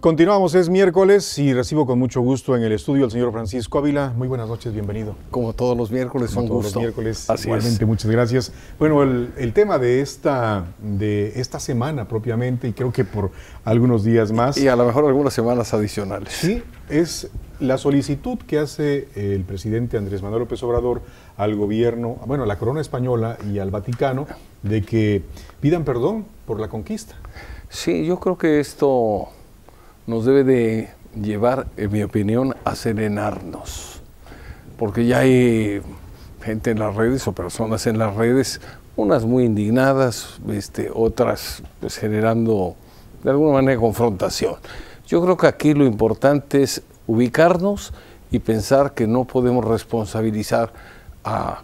Continuamos, es miércoles y recibo con mucho gusto en el estudio al señor Francisco Ávila. Muy buenas noches, bienvenido. Como todos los miércoles, un gusto. Los miércoles, así igualmente, es. Muchas gracias. Bueno, el tema de esta semana propiamente, y creo que por algunos días más. Y a lo mejor algunas semanas adicionales. Sí, es la solicitud que hace el presidente Andrés Manuel López Obrador al gobierno, bueno, a la corona española y al Vaticano, de que pidan perdón por la conquista. Sí, yo creo que esto nos debe de llevar, en mi opinión, a serenarnos, porque ya hay gente en las redes o personas en las redes, unas muy indignadas, otras pues, generando de alguna manera confrontación. Yo creo que aquí lo importante es ubicarnos y pensar que no podemos responsabilizar a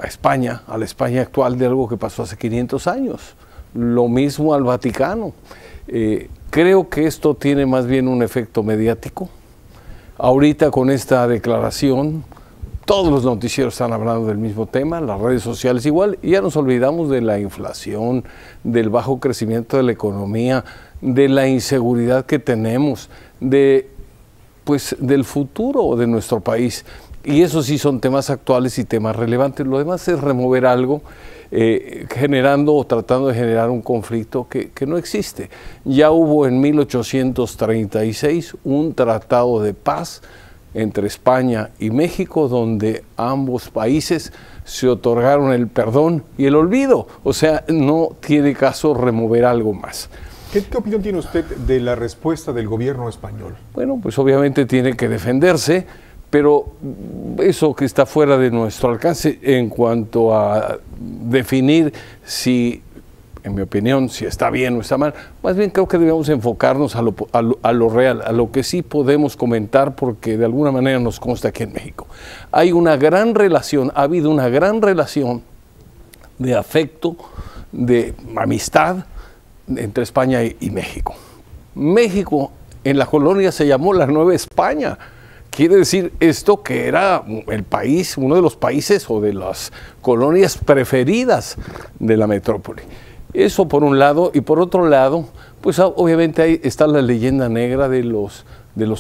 España, a la España actual, de algo que pasó hace 500 años. Lo mismo al Vaticano. Creo que esto tiene más bien un efecto mediático. Ahorita con esta declaración, todos los noticieros están hablando del mismo tema, las redes sociales igual, y ya nos olvidamos de la inflación, del bajo crecimiento de la economía, de la inseguridad que tenemos, del futuro de nuestro país. Y eso sí son temas actuales y temas relevantes. Lo demás es remover algo, generando o tratando de generar un conflicto que no existe. Ya hubo en 1836 un tratado de paz entre España y México, donde ambos países se otorgaron el perdón y el olvido. O sea, no tiene caso remover algo más. ¿Qué opinión tiene usted de la respuesta del gobierno español? Bueno, pues obviamente tiene que defenderse, pero eso que está fuera de nuestro alcance en cuanto a definir si, en mi opinión, si está bien o está mal. Más bien creo que debemos enfocarnos a lo real, a lo que sí podemos comentar, porque de alguna manera nos consta aquí en México. Hay una gran relación, ha habido una gran relación de afecto, de amistad entre España y México. México en la colonia se llamó la Nueva España. Quiere decir esto que era el país, uno de los países o de las colonias preferidas de la metrópoli. Eso por un lado, y por otro lado, pues obviamente ahí está la leyenda negra de los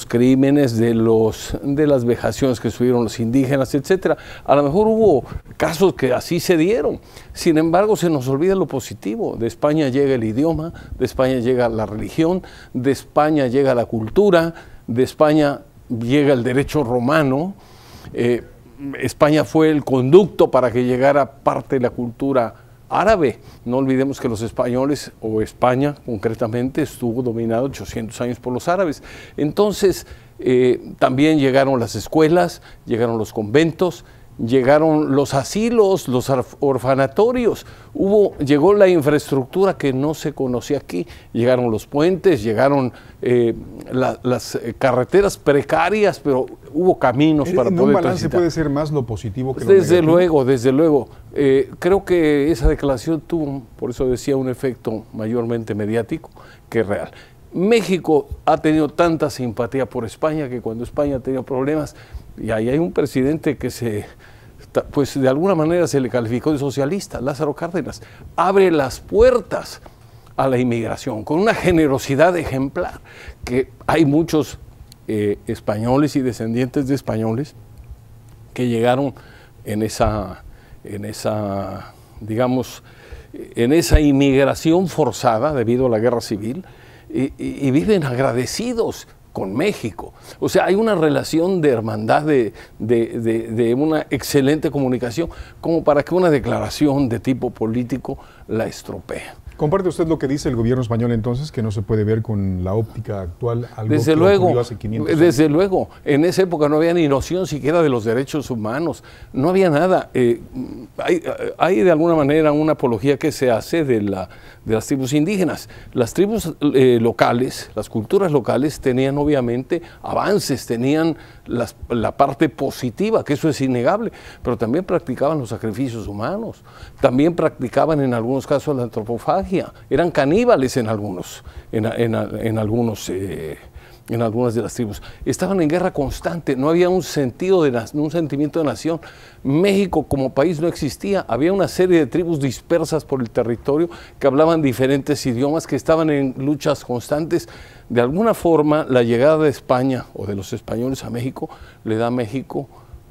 crímenes, de las vejaciones que sufrieron los indígenas, etcétera. A lo mejor hubo casos que así se dieron. Sin embargo, se nos olvida lo positivo. De España llega el idioma, de España llega la religión, de España llega la cultura, de España llega el derecho romano. España fue el conducto para que llegara parte de la cultura árabe. No olvidemos que los españoles, o España concretamente, estuvo dominado 800 años por los árabes. Entonces, también llegaron las escuelas, llegaron los conventos, llegaron los asilos, los orfanatorios, llegó la infraestructura que no se conocía aquí, llegaron los puentes, llegaron las carreteras precarias, pero hubo caminos para poder un balance transitar. Puede ser más lo positivo que lo negativo. Desde luego. Creo que esa declaración tuvo, por eso decía, un efecto mayormente mediático que real. México ha tenido tanta simpatía por España que cuando España ha tenido problemas, y ahí hay un presidente que pues de alguna manera se le calificó de socialista, Lázaro Cárdenas, abre las puertas a la inmigración con una generosidad ejemplar, que hay muchos españoles y descendientes de españoles que llegaron en esa inmigración forzada debido a la guerra civil y viven agradecidos con México. O sea, hay una relación de hermandad, de una excelente comunicación, como para que una declaración de tipo político la estropee. ¿Comparte usted lo que dice el gobierno español entonces, que no se puede ver con la óptica actual algo desde que luego, ocurrió hace 500 años? Desde luego, en esa época no había ni noción siquiera de los derechos humanos, no había nada. Hay de alguna manera una apología que se hace de las tribus indígenas. Las tribus locales, las culturas locales tenían obviamente avances, tenían la parte positiva, que eso es innegable, pero también practicaban los sacrificios humanos, también practicaban en algunos casos la antropofagia, eran caníbales en algunos en algunas de las tribus. Estaban en guerra constante, no había un sentimiento de nación. México como país no existía, había una serie de tribus dispersas por el territorio que hablaban diferentes idiomas, que estaban en luchas constantes. De alguna forma, la llegada de España o de los españoles a México le da a México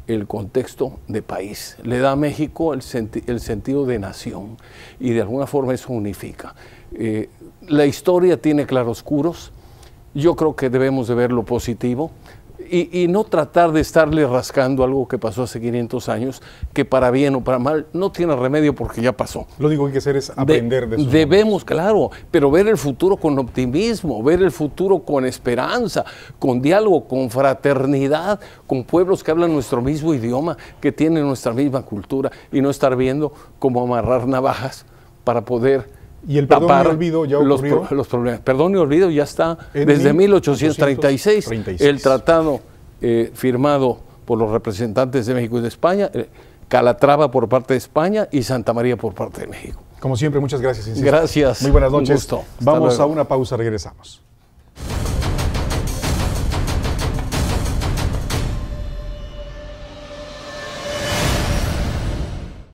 el contexto de país, le da a México el sentido de nación, y de alguna forma eso unifica. La historia tiene claroscuros. Yo creo que debemos de ver lo positivo y no tratar de estarle rascando algo que pasó hace 500 años, que para bien o para mal no tiene remedio porque ya pasó. Lo único que hay que hacer es aprender de eso. Debemos, claro, pero ver el futuro con optimismo, ver el futuro con esperanza, con diálogo, con fraternidad, con pueblos que hablan nuestro mismo idioma, que tienen nuestra misma cultura, y no estar viendo cómo amarrar navajas para poder ¿Y el perdón y olvido ya ocurrió? Los problemas. Perdón y olvido ya está desde 1836. El tratado firmado por los representantes de México y de España, Calatrava por parte de España y Santa María por parte de México. Como siempre, muchas gracias. Gracias. Muy buenas noches. Un gusto. Vamos a una pausa, regresamos.